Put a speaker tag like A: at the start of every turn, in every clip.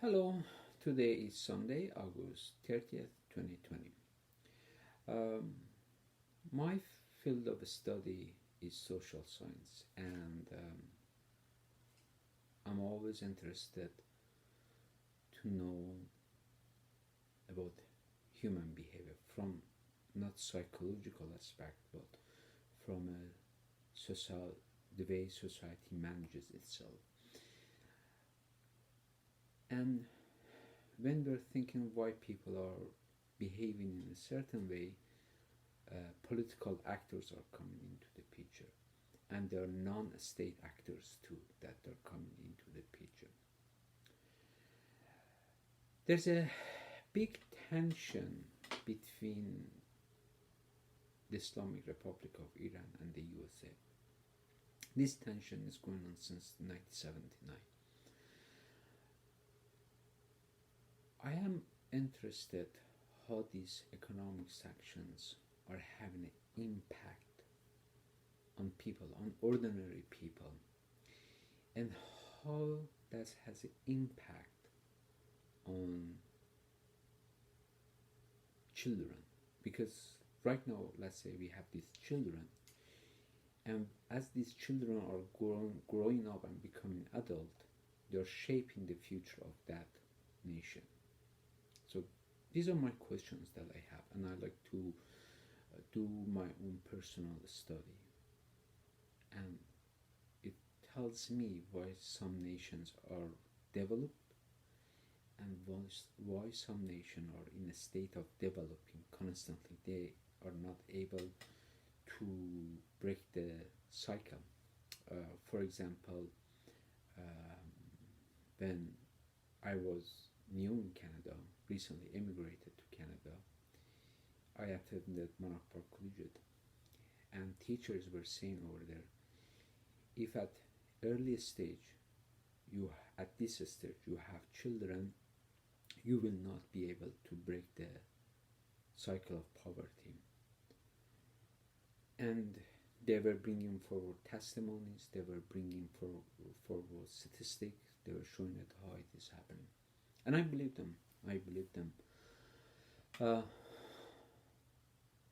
A: Hello, today is Sunday, August 30th, 2020. Um, my field of study is social science, and I'm always interested to know about human behavior from not psychological aspect, but from a social, the way society manages itself. And when we're thinking why people are behaving in a certain way, political actors are coming into the picture, and there are non-state actors too that are coming into the picture. There's a big tension between the Islamic Republic of Iran and the USA. This tension is going on since 1979. I am interested how these economic sanctions are having an impact on people, on ordinary people, and how that has an impact on children. Because right now, let's say we have these children, and as these children are growing up and becoming adult, they're shaping the future of that nation. So these are my questions that I have, and I like to do my own personal study. And it tells me why some nations are developed and why some nations are in a state of developing constantly. They are not able to break the cycle. For example, um, when I was new in Canada, recently immigrated to Canada, I attended Monarch Park Collegiate, and teachers were saying over there, if at early stage you at this stage you have children, you will not be able to break the cycle of poverty. And they were bringing forward testimonies, they were bringing forward statistics, they were showing it how it is happening. And I believe them. I believe them. Uh,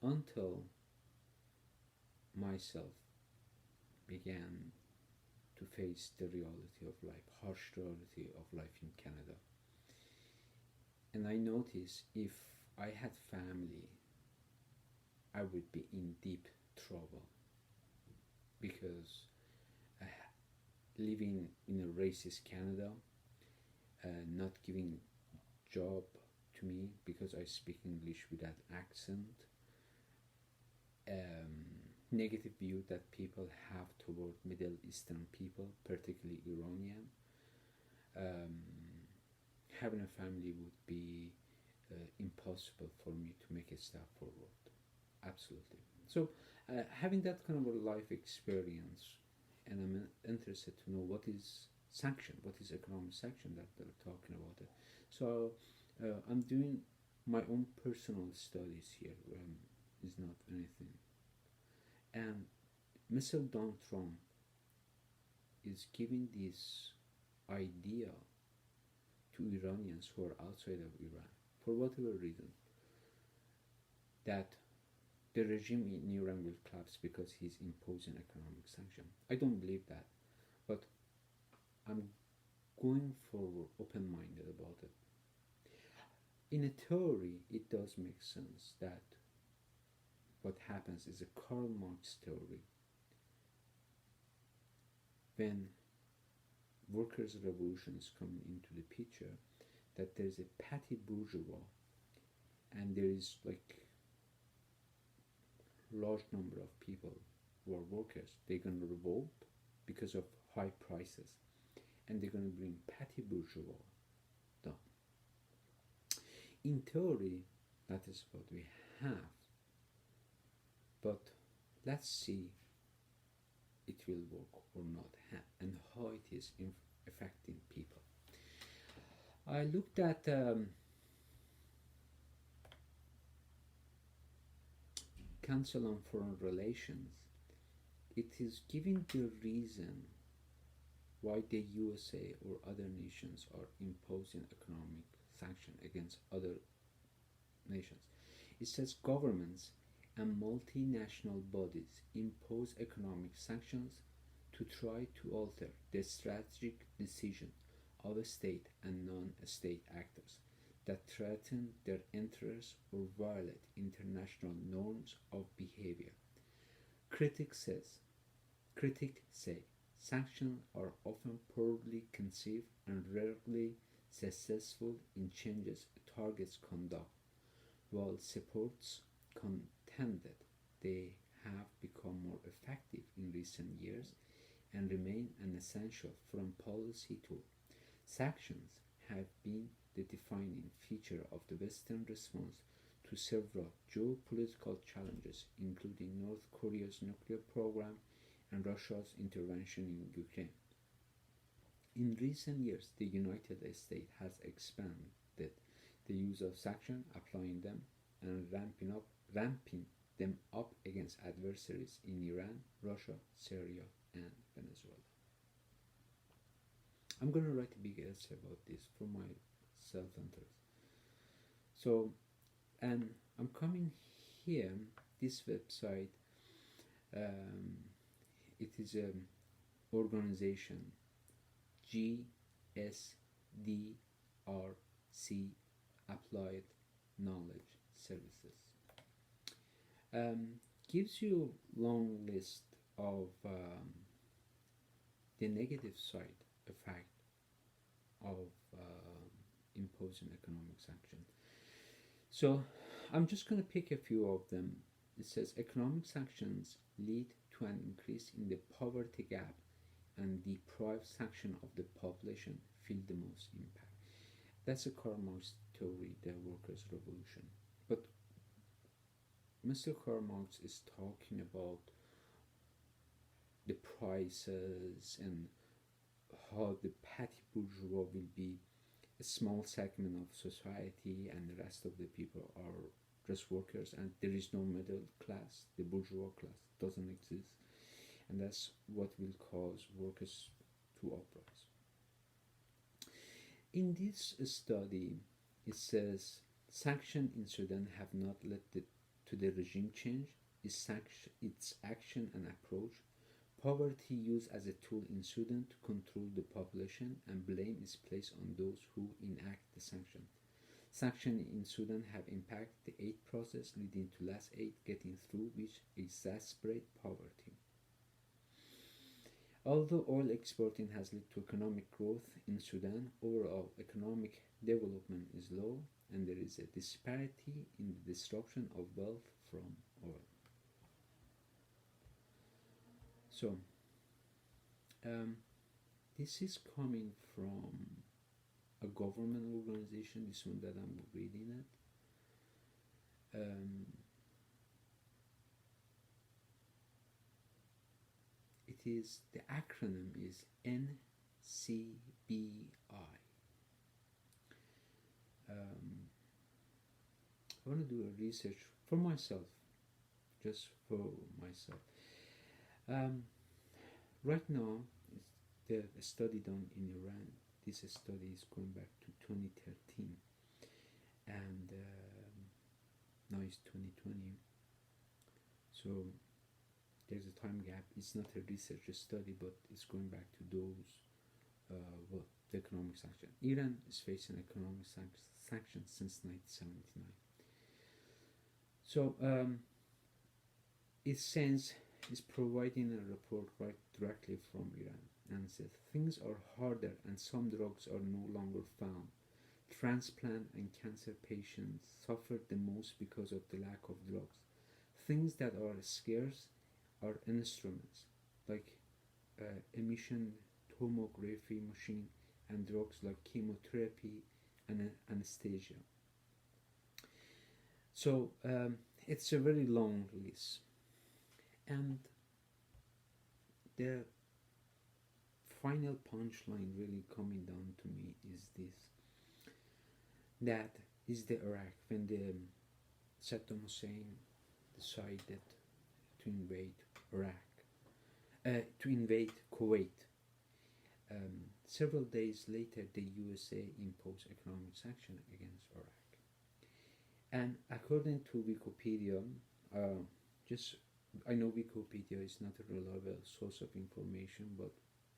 A: until myself began to face the reality of life, harsh reality of life in Canada. And I noticed if I had family, I would be in deep trouble because living in a racist Canada, not giving job to me because I speak English with that accent, negative view that people have toward Middle Eastern people, particularly Iranian. Um, Having a family would be impossible for me to make a step forward. Absolutely. So, having that kind of a life experience, and I'm interested to know what is sanction, what is economic sanction that they're talking about it. So, I'm doing my own personal studies here. Is not anything. And Mr. Donald Trump is giving this idea to Iranians who are outside of Iran, for whatever reason, that the regime in Iran will collapse because he's imposing economic sanction. I don't believe that, but I'm going forward open-minded about it. In a theory, it does make sense that what happens is a Karl Marx theory. When workers' revolution is coming into the picture, that there is a petty bourgeois and there is like large number of people who are workers. They're going to revolt because of high prices, and they're going to bring petty bourgeois down. In theory, that is what we have, but let's see it will work or not, and how it is affecting people. I looked at Council on Foreign Relations. It is giving the reason why the USA or other nations are imposing economic sanction against other nations. It says governments and multinational bodies impose economic sanctions to try to alter the strategic decision of a state and non-state actors that threaten their interests or violate international norms of behavior. Critics say sanctions are often poorly conceived and rarely successful in changes a target's conduct, while supports contended they have become more effective in recent years and remain an essential foreign policy tool. Sanctions have been the defining feature of the Western response to several geopolitical challenges, including North Korea's nuclear program and Russia's intervention in Ukraine. In recent years, the United States has expanded the use of sanctions, applying them and ramping them up against adversaries in Iran, Russia, Syria, and Venezuela. I'm going to write a big essay about this for my self-interest. So, and I'm coming here, this website, it is an organization, GSDRC, Applied Knowledge Services. Gives you long list of the negative side effect of imposing economic sanctions. So I'm just going to pick a few of them. It says economic sanctions lead to an increase in the poverty gap and deprive section of the population feel the most impact. That's a Karl Marx theory, the workers' revolution. But Mr. Karl Marx is talking about the prices and how the petty bourgeois will be a small segment of society and the rest of the people are just workers, and there is no middle class. The bourgeois class doesn't exist, and that's what will cause workers to uprise. In this study, it says sanctions in Sudan have not led to the regime change. Its action and approach, poverty used as a tool in Sudan to control the population, and blame is placed on those who enact the sanction. Sanctions in Sudan have impacted the aid process, leading to less aid getting through, which exacerbate poverty. Although oil exporting has led to economic growth in Sudan, overall economic development is low, and there is a disparity in the destruction of wealth from oil. So, this is coming from a government organization, this one that I'm reading it. It is, the acronym is NCBI. I want to do a research for myself, just for myself. Right now, the study done in Iran. This study is going back to 2013, and now it's 2020. So there's a time gap. It's not a research study, but it's going back to those the economic sanctions. Iran is facing economic sanctions since 1979. So it says is providing a report right directly from Iran and says things are harder and some drugs are no longer found. Transplant and cancer patients suffer the most because of the lack of drugs. Things that are scarce are instruments like emission tomography machine and drugs like chemotherapy and anesthesia. So it's a very long list. And the final punchline really coming down to me is this. That is the Iraq, when the Saddam Hussein decided to invade Iraq, to invade Kuwait. Several days later, the USA imposed economic sanction against Iraq. And according to Wikipedia, just I know Wikipedia is not a reliable source of information, but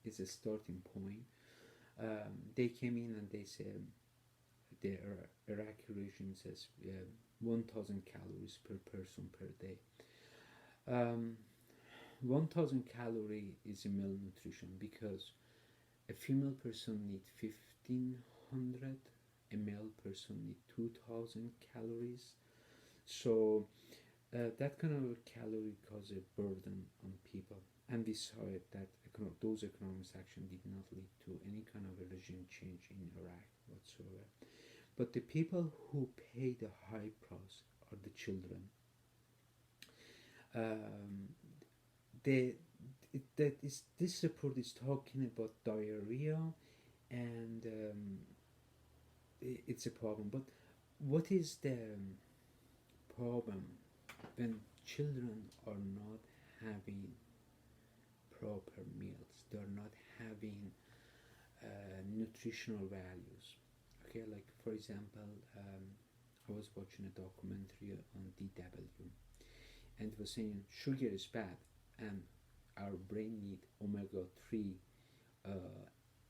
A: it's a starting point. They came in and they said the Iraqi regime says 1,000 calories per person per day. 1,000 calorie is a malnutrition because a female person needs 1,500, a male person needs 2,000 calories. So that kind of calorie causes a burden on people, and we saw it that those economic sanctions did not lead to any kind of a regime change in Iraq whatsoever. But the people who pay the high price are the children. This report is talking about diarrhea, and it's a problem. But what is the problem when children are not having proper meals? They are not having nutritional values. Okay, like for example, I was watching a documentary on DW, and it was saying sugar is bad, and our brain need omega-3,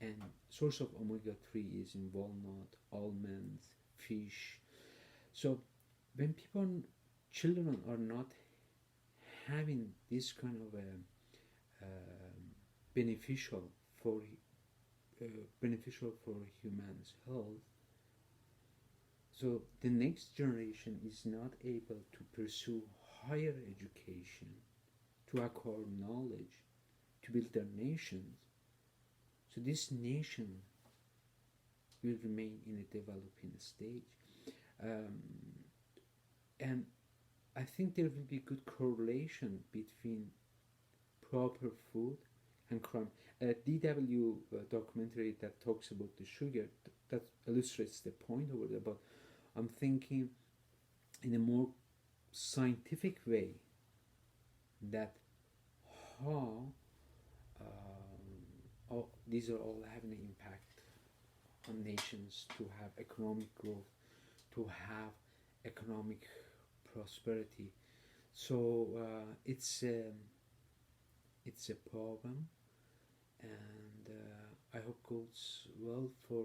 A: and source of omega-3 is in walnut, almonds, fish. So when children are not having this kind of a beneficial for humans' health, so the next generation is not able to pursue higher education, to acquire knowledge, to build their nations. So this nation will remain in a developing stage. And I think there will be good correlation between proper food and crime. A DW documentary that talks about the sugar, that illustrates the point over there, but I'm thinking in a more scientific way that how these are all having an impact on nations to have economic growth, to have economic prosperity. So it's a problem, and I hope goes well for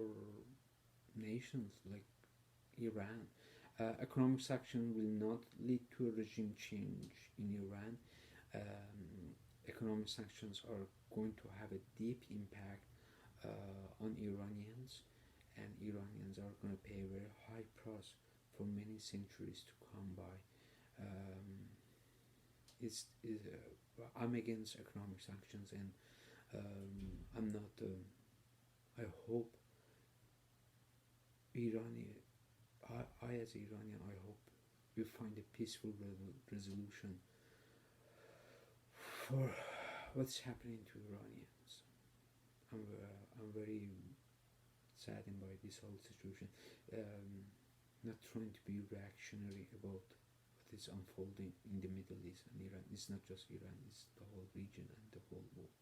A: nations like Iran. Economic sanction will not lead to a regime change in Iran. Economic sanctions are going to have a deep impact on Iranians, and Iranians are going to pay a very high price for many centuries to come by. I'm against economic sanctions, and I'm not. I hope I as Iranian, I hope we find a peaceful resolution for what's happening to Iranians. I'm very saddened by this whole situation. Not trying to be reactionary about what is unfolding in the Middle East and Iran. It's not just Iran, it's the whole region and the whole world.